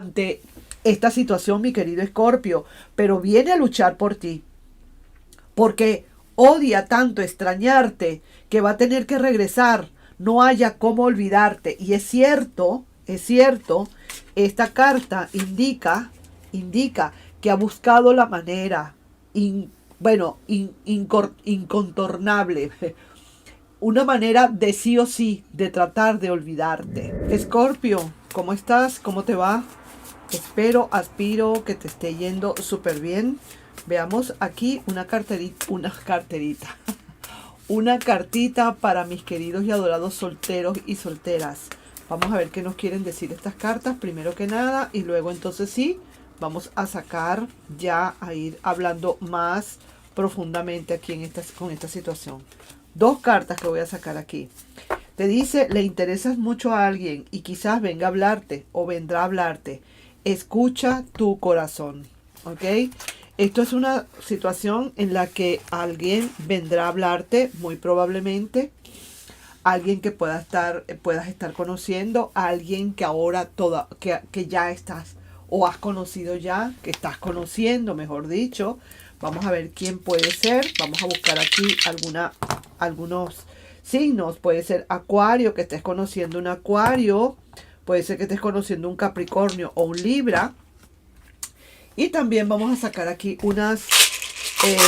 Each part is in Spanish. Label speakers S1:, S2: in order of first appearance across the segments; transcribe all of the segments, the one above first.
S1: ante esta situación, mi querido Escorpio, pero viene a luchar por ti, porque odia tanto extrañarte que va a tener que regresar, no haya cómo olvidarte. Y es cierto, esta carta indica que ha buscado la manera, incontornable, una manera de sí o sí de tratar de olvidarte. Escorpio, ¿cómo estás? ¿Cómo te va? Aspiro que te esté yendo súper bien. Veamos aquí una cartita para mis queridos y adorados solteros y solteras. Vamos a ver qué nos quieren decir estas cartas, primero que nada, y luego entonces sí, vamos a sacar ya a ir hablando más profundamente aquí con esta situación. Dos cartas que voy a sacar aquí. Te dice, le interesas mucho a alguien y quizás venga a hablarte o vendrá a hablarte. Escucha tu corazón, ¿ok? Esto es una situación en la que alguien vendrá a hablarte, muy probablemente. Alguien que puedas estar conociendo, alguien que ahora que ya estás o has conocido ya, que estás conociendo, mejor dicho. Vamos a ver quién puede ser. Vamos a buscar aquí algunos signos. Puede ser Acuario, que estés conociendo un Acuario. Puede ser que estés conociendo un Capricornio o un Libra. Y también vamos a sacar aquí unas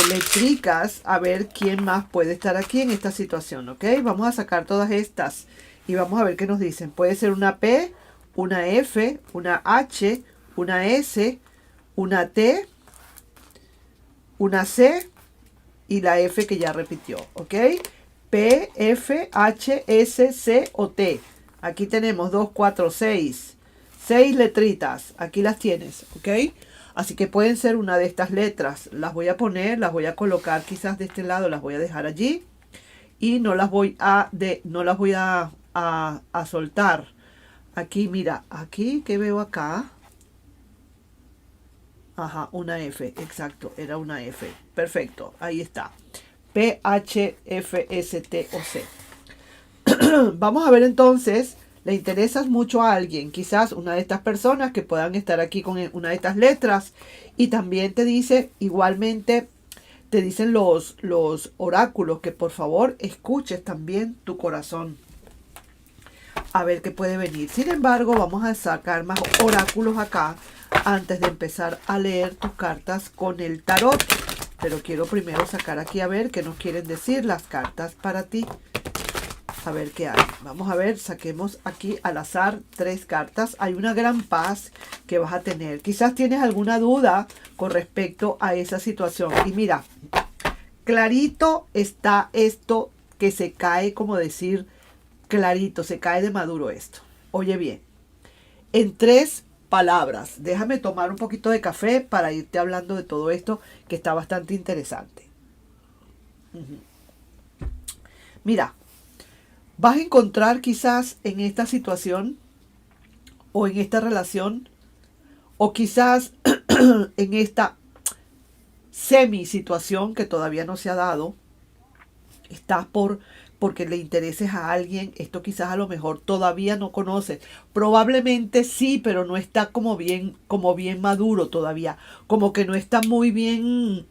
S1: letricas, a ver quién más puede estar aquí en esta situación, ¿ok? Vamos a sacar todas estas y vamos a ver qué nos dicen. Puede ser una P, una F, una H, una S, una T, una C y la F que ya repitió, ¿ok? P, F, H, S, C o T. Aquí tenemos 2, 4, 6. 6 letritas. Aquí las tienes, ¿ok? Así que pueden ser una de estas letras. Las voy a poner, las voy a colocar quizás de este lado, las voy a dejar allí. Y no las voy a soltar. Aquí, mira, aquí, ¿qué veo acá? Ajá, una F, exacto, era una F. Perfecto, ahí está. P, H, F, S, T o C. Vamos a ver entonces, le interesas mucho a alguien, quizás una de estas personas que puedan estar aquí con una de estas letras. Y también te dice, igualmente, te dicen los oráculos que por favor escuches también tu corazón. A ver qué puede venir. Sin embargo, vamos a sacar más oráculos acá antes de empezar a leer tus cartas con el tarot. Pero quiero primero sacar aquí a ver qué nos quieren decir las cartas para ti. A ver qué hay. Vamos a ver, saquemos aquí al azar 3 cartas. Hay una gran paz que vas a tener. Quizás tienes alguna duda con respecto a esa situación. Y mira, clarito está esto que se cae, como decir, clarito, se cae de maduro esto. Oye bien, en 3 palabras. Déjame tomar un poquito de café para irte hablando de todo esto que está bastante interesante. Mira, vas a encontrar quizás en esta situación o en esta relación o quizás en esta semi situación que todavía no se ha dado, estás porque le intereses a alguien, esto quizás a lo mejor todavía no conoces, probablemente sí, pero no está como bien maduro todavía, como que no está muy bien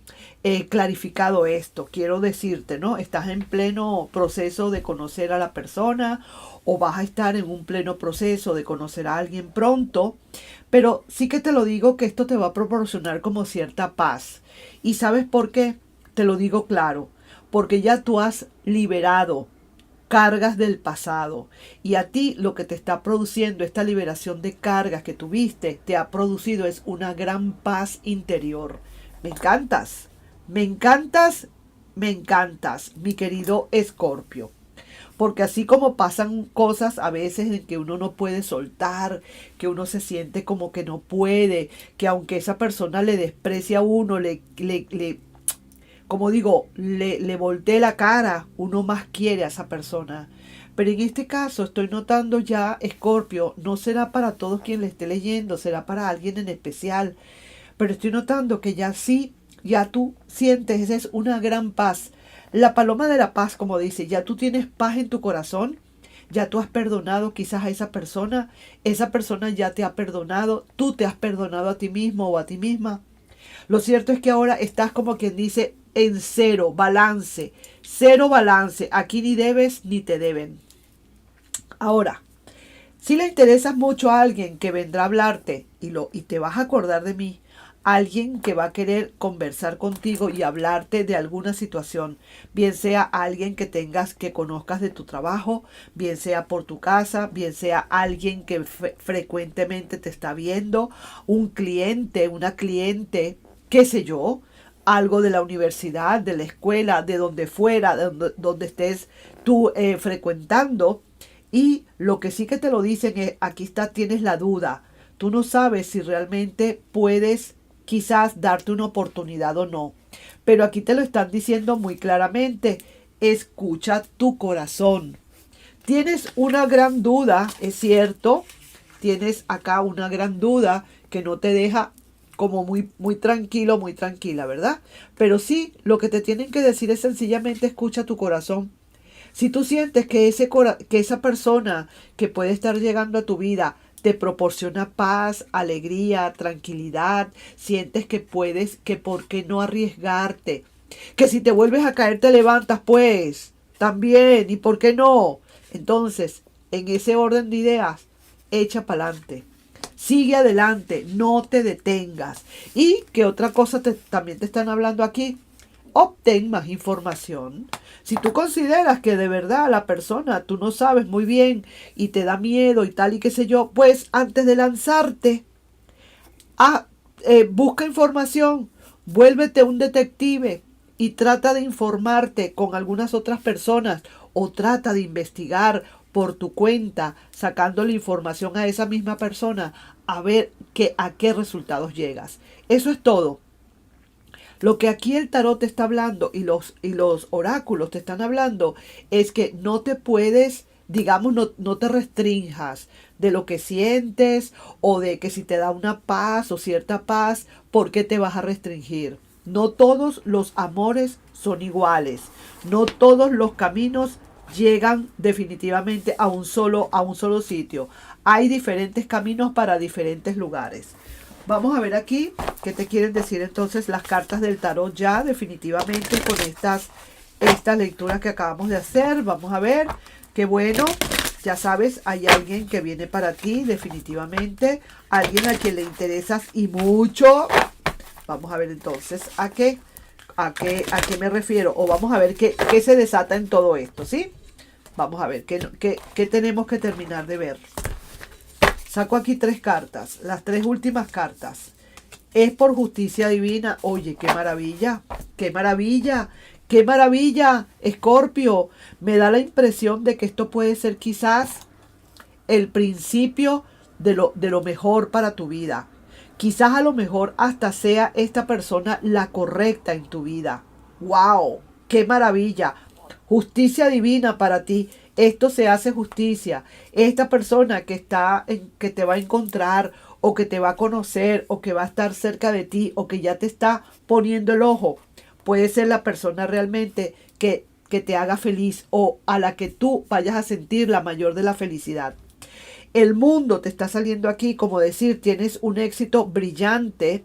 S1: clarificado esto, quiero decirte, ¿no? Estás en pleno proceso de conocer a la persona o vas a estar en un pleno proceso de conocer a alguien pronto, pero sí que te lo digo que esto te va a proporcionar como cierta paz. ¿Y sabes por qué? Te lo digo claro, porque ya tú has liberado cargas del pasado y a ti lo que te está produciendo esta liberación de cargas que tuviste te ha producido es una gran paz interior. Me encantas, me encantas, me encantas, mi querido Escorpio. Porque así como pasan cosas a veces en que uno no puede soltar, que uno se siente como que no puede, que aunque esa persona le desprecia a uno, como digo, le voltee la cara, uno más quiere a esa persona. Pero en este caso estoy notando ya, Escorpio, no será para todos quien le esté leyendo, será para alguien en especial. Pero estoy notando que ya sí, ya tú sientes, esa es una gran paz. La paloma de la paz, como dice, ya tú tienes paz en tu corazón, ya tú has perdonado quizás a esa persona ya te ha perdonado, tú te has perdonado a ti mismo o a ti misma. Lo cierto es que ahora estás como quien dice en cero balance, aquí ni debes ni te deben. Ahora, si le interesas mucho a alguien que vendrá a hablarte y te vas a acordar de mí, alguien que va a querer conversar contigo y hablarte de alguna situación, bien sea alguien que conozcas de tu trabajo, bien sea por tu casa, bien sea alguien que frecuentemente te está viendo, un cliente, una cliente, qué sé yo, algo de la universidad, de la escuela, de donde fuera, donde estés tú frecuentando. Y lo que sí que te lo dicen es, aquí está, tienes la duda. Tú no sabes si realmente puedes quizás darte una oportunidad o no. Pero aquí te lo están diciendo muy claramente. Escucha tu corazón. Tienes una gran duda, es cierto. Tienes acá una gran duda que no te deja como muy tranquilo, muy tranquila, ¿verdad? Pero sí, lo que te tienen que decir es sencillamente escucha tu corazón. Si tú sientes que esa persona que puede estar llegando a tu vida te proporciona paz, alegría, tranquilidad, sientes que puedes, que por qué no arriesgarte, que si te vuelves a caer te levantas, pues también, y por qué no. Entonces, en ese orden de ideas, echa para adelante. Sigue adelante, no te detengas. Y que otra cosa también te están hablando aquí, obtén más información. Si tú consideras que de verdad la persona tú no sabes muy bien y te da miedo y tal y qué sé yo, pues antes de lanzarte, busca información, vuélvete un detective y trata de informarte con algunas otras personas o trata de investigar por tu cuenta, sacándole información a esa misma persona, a ver a qué resultados llegas. Eso es todo. Lo que aquí el tarot te está hablando y los oráculos te están hablando es que no te puedes, digamos, no te restrinjas de lo que sientes o de que si te da una paz o cierta paz, ¿por qué te vas a restringir? No todos los amores son iguales. No todos los caminos llegan definitivamente a un solo sitio. Hay diferentes caminos para diferentes lugares. Vamos a ver aquí qué te quieren decir entonces las cartas del tarot ya definitivamente con estas lecturas que acabamos de hacer. Vamos a ver, qué bueno, ya sabes, hay alguien que viene para ti definitivamente, alguien a quien le interesas y mucho. Vamos a ver entonces a qué me refiero o vamos a ver qué se desata en todo esto, ¿sí? Vamos a ver qué tenemos que terminar de ver. Saco aquí 3 cartas, las 3 últimas cartas. Es por justicia divina. Oye, qué maravilla, qué maravilla, qué maravilla, Escorpio. Me da la impresión de que esto puede ser quizás el principio de lo mejor para tu vida. Quizás a lo mejor hasta sea esta persona la correcta en tu vida. ¡Wow! ¡Qué maravilla! Justicia divina para ti. Esto se hace justicia. Esta persona que te va a encontrar o que te va a conocer o que va a estar cerca de ti o que ya te está poniendo el ojo, puede ser la persona realmente que te haga feliz o a la que tú vayas a sentir la mayor de la felicidad. El mundo te está saliendo aquí, como decir, tienes un éxito brillante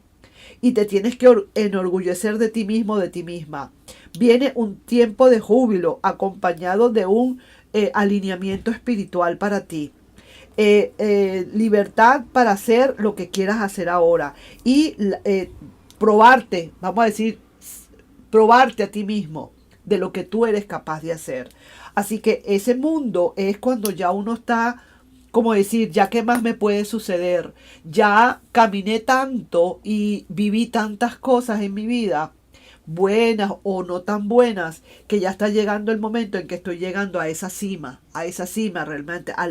S1: y te tienes que enorgullecer de ti mismo, de ti misma. Viene un tiempo de júbilo acompañado de un alineamiento espiritual para ti. Libertad para hacer lo que quieras hacer ahora y probarte, vamos a decir, probarte a ti mismo de lo que tú eres capaz de hacer. Así que ese mundo es cuando ya uno está, como decir, ya qué más me puede suceder, ya caminé tanto y viví tantas cosas en mi vida, buenas o no tan buenas, que ya está llegando el momento en que estoy llegando a esa cima realmente, a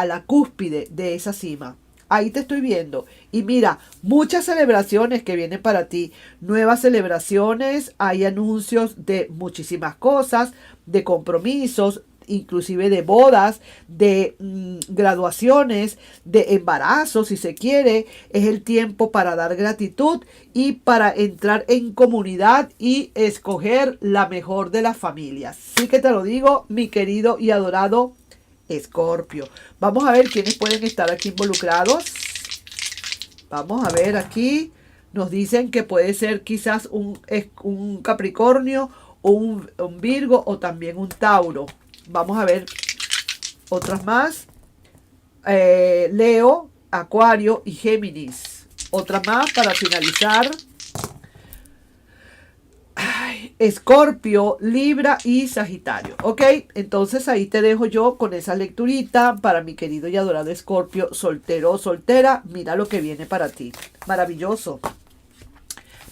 S1: la cúspide de esa cima. Ahí te estoy viendo. Y mira, muchas celebraciones que vienen para ti. Nuevas celebraciones, hay anuncios de muchísimas cosas, de compromisos, inclusive de bodas, de graduaciones, de embarazos, si se quiere. Es el tiempo para dar gratitud y para entrar en comunidad y escoger la mejor de las familias. Sí que te lo digo, mi querido y adorado Escorpio. Vamos a ver quiénes pueden estar aquí involucrados. Vamos a ver aquí. Nos dicen que puede ser quizás un Capricornio, un Virgo o también un Tauro. Vamos a ver otras más. Leo, Acuario y Géminis. Otra más para finalizar. Escorpio, Libra y Sagitario. Ok, entonces ahí te dejo yo con esa lecturita para mi querido y adorado Escorpio, soltero o soltera. Mira lo que viene para ti. Maravilloso.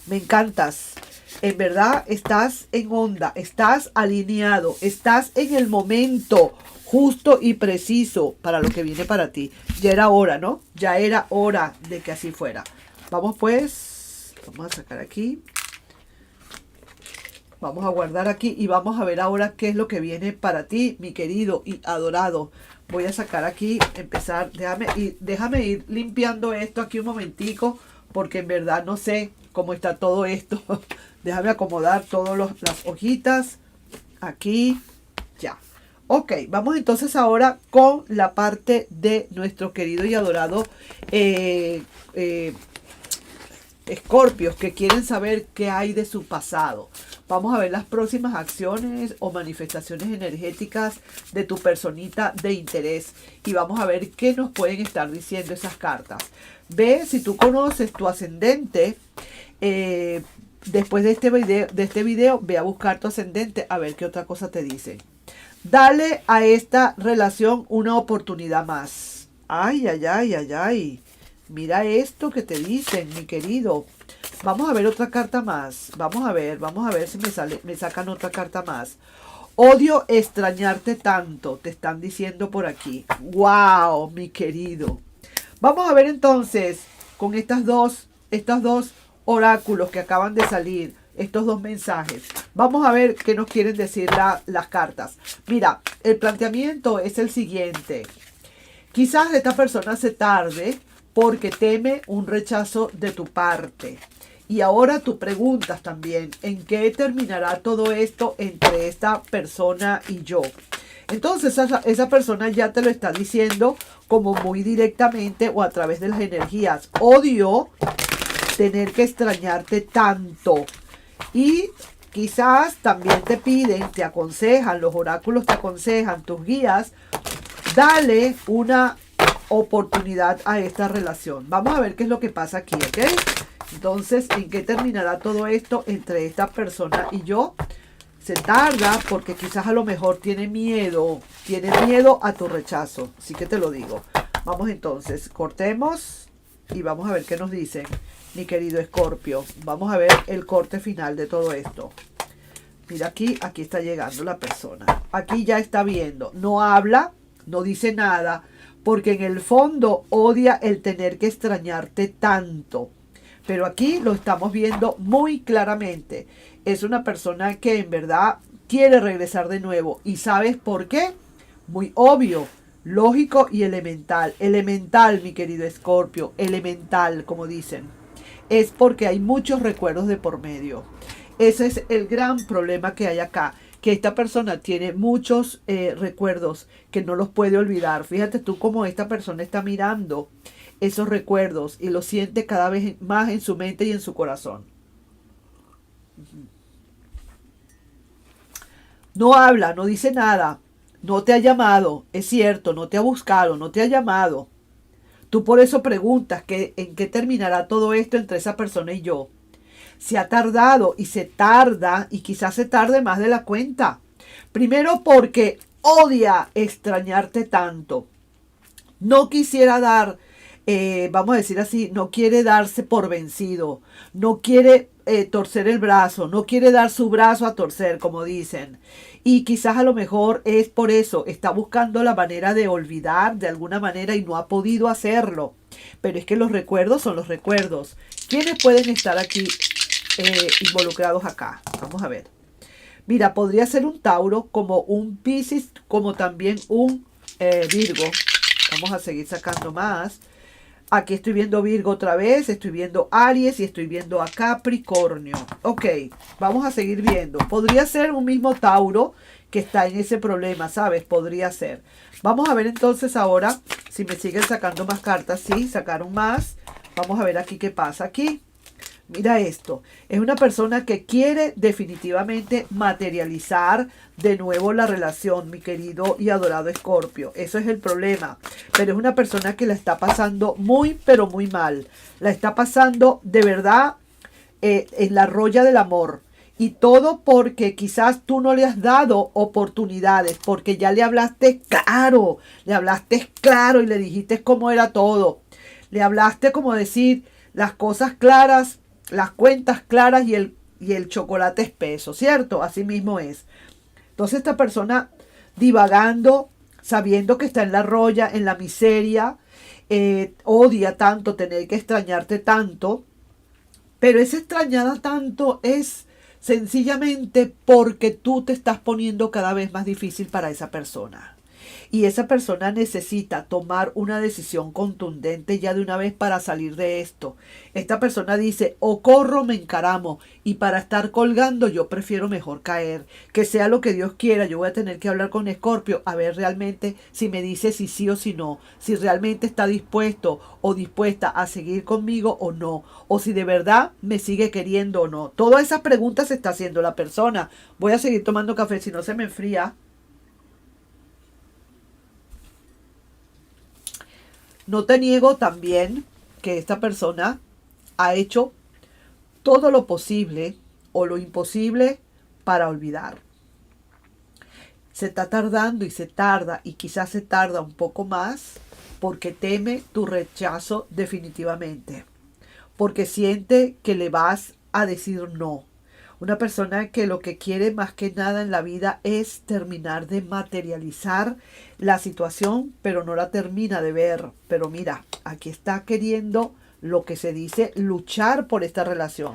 S1: Me encantas. En verdad estás en onda, estás alineado, estás en el momento justo y preciso para lo que viene para ti. Ya era hora, ¿no? Ya era hora de que así fuera. Vamos pues, vamos a sacar aquí. Vamos a guardar aquí y vamos a ver ahora qué es lo que viene para ti, mi querido y adorado. Voy a sacar aquí, empezar, déjame ir limpiando esto aquí un momentico, porque en verdad no sé cómo está todo esto. Déjame acomodar todas las hojitas aquí, ya. Ok, vamos entonces ahora con la parte de nuestro querido y adorado Escorpios, que quieren saber qué hay de su pasado. Vamos a ver las próximas acciones o manifestaciones energéticas de tu personita de interés. Y vamos a ver qué nos pueden estar diciendo esas cartas. Ve si tú conoces tu ascendente. Después de este video, ve a buscar tu ascendente a ver qué otra cosa te dice. Dale a esta relación una oportunidad más. Ay, ay, ay, ay, ay. Mira esto que te dicen, mi querido. Vamos a ver otra carta más. Vamos a ver si me sacan otra carta más. Odio extrañarte tanto, te están diciendo por aquí. ¡Wow, mi querido! Vamos a ver entonces con estos dos oráculos que acaban de salir, estos dos mensajes. Vamos a ver qué nos quieren decir las cartas. Mira, el planteamiento es el siguiente. Quizás esta persona se tarde porque teme un rechazo de tu parte. Y ahora tú preguntas también, ¿en qué terminará todo esto entre esta persona y yo? Entonces esa persona ya te lo está diciendo como muy directamente o a través de las energías. Odio tener que extrañarte tanto. Y quizás también te piden, te aconsejan, los oráculos te aconsejan, tus guías, dale una oportunidad a esta relación. Vamos a ver qué es lo que pasa aquí, ¿ok? Entonces, ¿en qué terminará todo esto entre esta persona y yo? Se tarda porque quizás a lo mejor tiene miedo a tu rechazo. Así que te lo digo. Vamos entonces, cortemos y vamos a ver qué nos dicen, mi querido Escorpio. Vamos a ver el corte final de todo esto. Mira aquí está llegando la persona. Aquí ya está viendo. No habla, no dice nada, porque en el fondo odia el tener que extrañarte tanto. Pero aquí lo estamos viendo muy claramente. Es una persona que en verdad quiere regresar de nuevo. ¿Y sabes por qué? Muy obvio, lógico y elemental. Elemental, mi querido Escorpio. Elemental, como dicen. Es porque hay muchos recuerdos de por medio. Ese es el gran problema que hay acá. Que esta persona tiene muchos recuerdos que no los puede olvidar. Fíjate tú cómo esta persona está mirando esos recuerdos y los siente cada vez más en su mente y en su corazón. No habla, no dice nada, no te ha llamado, es cierto, no te ha buscado, no te ha llamado. Tú por eso preguntas en qué terminará todo esto entre esa persona y yo. Se ha tardado y se tarda y quizás se tarde más de la cuenta. Primero porque odia extrañarte tanto. No quisiera dar, vamos a decir así, no quiere darse por vencido. No quiere torcer el brazo, no quiere dar su brazo a torcer, como dicen. Y quizás a lo mejor es por eso, está buscando la manera de olvidar de alguna manera y no ha podido hacerlo. Pero es que los recuerdos son los recuerdos. ¿Quiénes pueden estar aquí involucrados acá? Vamos a ver. Mira, podría ser un Tauro, como un Piscis, como también un Virgo. Vamos a seguir sacando más. Aquí estoy viendo Virgo otra vez, estoy viendo Aries y estoy viendo a Capricornio. Ok, vamos a seguir viendo. Podría ser un mismo Tauro que está en ese problema, ¿sabes? Podría ser. Vamos a ver entonces ahora si me siguen sacando más cartas. Sí, sacaron más. Vamos a ver aquí qué pasa aquí. Mira esto, es una persona que quiere definitivamente materializar de nuevo la relación, mi querido y adorado Escorpio. Eso es el problema. Pero es una persona que la está pasando muy, pero muy mal. La está pasando de verdad en la roya del amor. Y todo porque quizás tú no le has dado oportunidades, porque ya le hablaste claro y le dijiste cómo era todo. Le hablaste como decir las cosas claras, las cuentas claras y el chocolate espeso, ¿cierto? Así mismo es. Entonces esta persona divagando, sabiendo que está en la roya, en la miseria, odia tanto tener que extrañarte tanto, pero esa extrañada tanto es sencillamente porque tú te estás poniendo cada vez más difícil para esa persona. Y esa persona necesita tomar una decisión contundente ya de una vez para salir de esto. Esta persona dice, o corro, me encaramo, y para estar colgando yo prefiero mejor caer. Que sea lo que Dios quiera, yo voy a tener que hablar con Escorpio a ver realmente si me dice si sí o si no, si realmente está dispuesto o dispuesta a seguir conmigo o no, o si de verdad me sigue queriendo o no. Todas esas preguntas se está haciendo la persona. Voy a seguir tomando café, si no se me enfría. No te niego también que esta persona ha hecho todo lo posible o lo imposible para olvidar. Se está tardando y se tarda y quizás se tarda un poco más porque teme tu rechazo definitivamente, porque siente que le vas a decir no. Una persona que lo que quiere más que nada en la vida es terminar de materializar la situación, pero no la termina de ver. Pero mira, aquí está queriendo lo que se dice luchar por esta relación.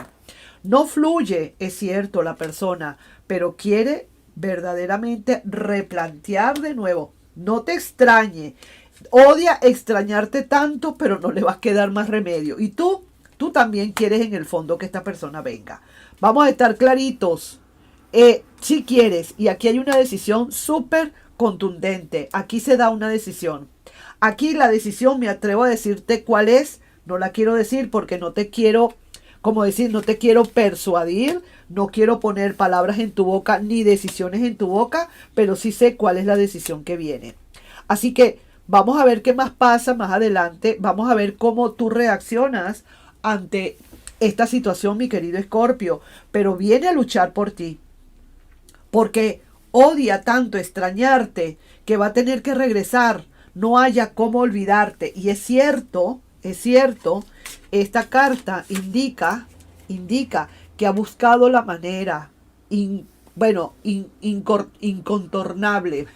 S1: No fluye, es cierto, la persona, pero quiere verdaderamente replantear de nuevo. No te extrañe. Odia extrañarte tanto, pero no le va a quedar más remedio. Y tú también quieres en el fondo que esta persona venga. Vamos a estar claritos. Si quieres, y aquí hay una decisión súper contundente. Aquí se da una decisión. Aquí la decisión, me atrevo a decirte cuál es. No la quiero decir porque no te quiero, como decir, no te quiero persuadir. No quiero poner palabras en tu boca ni decisiones en tu boca, pero sí sé cuál es la decisión que viene. Así que vamos a ver qué más pasa más adelante. Vamos a ver cómo tú reaccionas ante esta situación, mi querido Escorpio, pero viene a luchar por ti, porque odia tanto extrañarte que va a tener que regresar, no haya cómo olvidarte. Y es cierto, esta carta indica que ha buscado la manera, incontornable,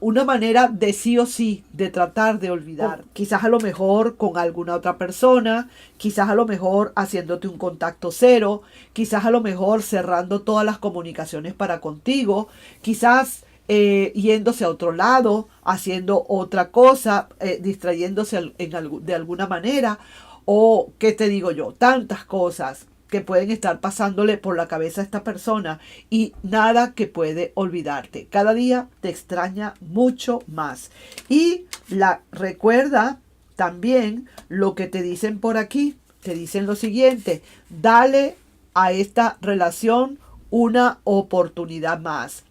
S1: una manera de sí o sí de tratar de olvidar. Quizás a lo mejor con alguna otra persona, quizás a lo mejor haciéndote un contacto cero, quizás a lo mejor cerrando todas las comunicaciones para contigo, quizás yéndose a otro lado, haciendo otra cosa, distrayéndose de alguna manera, o qué te digo yo, tantas cosas que pueden estar pasándole por la cabeza a esta persona y nada que puede olvidarte. Cada día te extraña mucho más. Y recuerda también lo que te dicen por aquí. Te dicen lo siguiente: dale a esta relación una oportunidad más.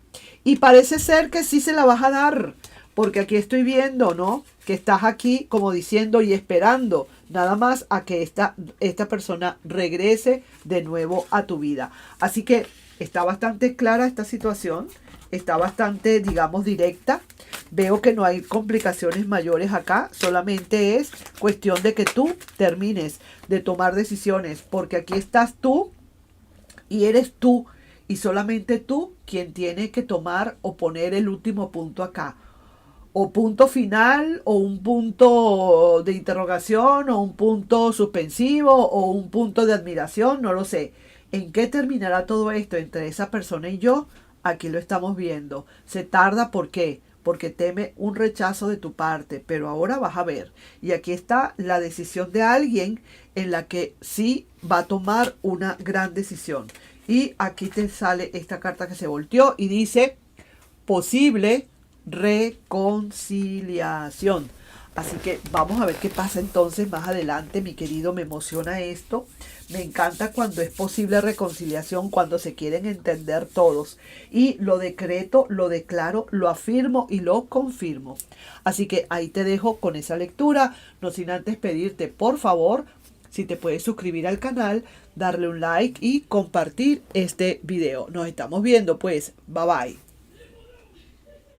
S1: Y parece ser que sí se la vas a dar, porque aquí estoy viendo, ¿no?, que estás aquí como diciendo y esperando nada más a que esta persona regrese de nuevo a tu vida. Así que está bastante clara esta situación, está bastante, digamos, directa. Veo que no hay complicaciones mayores acá, solamente es cuestión de que tú termines de tomar decisiones, porque aquí estás tú y eres tú, y solamente tú quien tiene que tomar o poner el último punto acá. O punto final, o un punto de interrogación, o un punto suspensivo, o un punto de admiración, no lo sé. ¿En qué terminará todo esto entre esa persona y yo? Aquí lo estamos viendo. Se tarda, ¿por qué? Porque teme un rechazo de tu parte, pero ahora vas a ver. Y aquí está la decisión de alguien en la que sí va a tomar una gran decisión. Y aquí te sale esta carta que se volteó y dice posible reconciliación. Así que vamos a ver qué pasa entonces más adelante, mi querido. Me emociona esto. Me encanta cuando es posible reconciliación, cuando se quieren entender todos. Y lo decreto, lo declaro, lo afirmo y lo confirmo. Así que ahí te dejo con esa lectura. No sin antes pedirte, por favor, si te puedes suscribir al canal, darle un like y compartir este video. Nos estamos viendo pues. Bye bye.